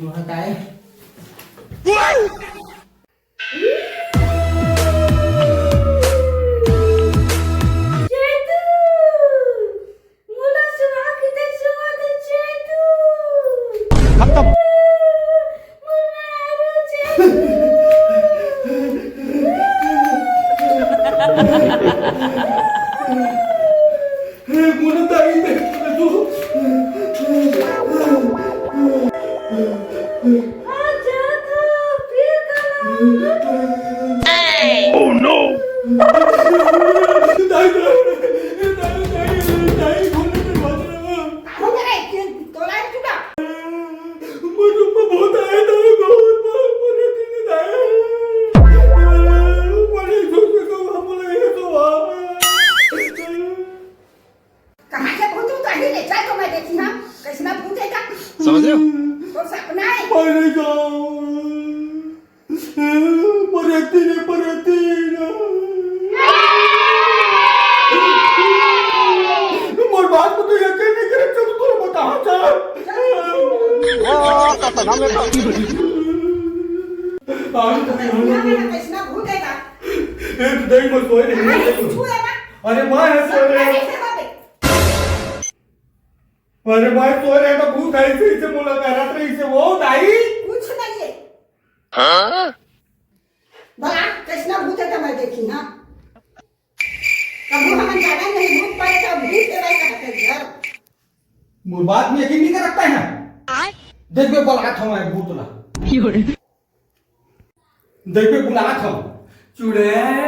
वहाँ काय खत्म. म्हणून ताई ते तू Oh no. ताई ताई बोलने मुझे बहुत आया था बहुत मुझे झूठ को हम बोले तो कहाँ से भूत उतर ही ले चल तो मैं देखी हाँ कैसे मैं भूत है का समझ रहे हो? तो सपना है परे जाओ परती मोर बात को तो यकीन नहीं करे चल तू बता चल Oh, kata nama itu. आज तो दुनिया में ना कैसे भूत है का ए तू दही मत सोए कहाँ से नहीं छू है ना अरे मां है सो रहे कैसे बाबे अरे मां सो रहे तो भूत आई से इसे मुलाकात रात से वो दाई कुछ नहीं है Hah? भला कैसे भूत है का मैं देखी हाँ कब हम जाना नहीं भूत पड़े तो भूत है भाई का घर मोर बात में यकीन नहीं कर रखता है ना देख बे बुला था मैं भूत ला देख बे बुला था चुड़ैल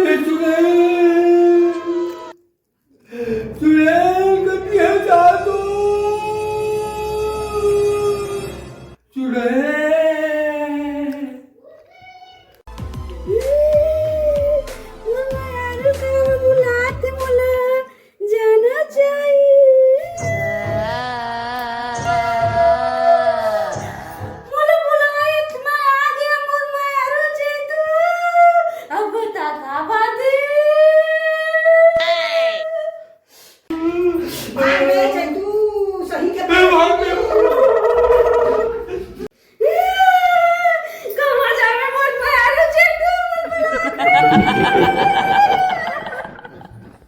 ए चुड़ैल चुड़ैल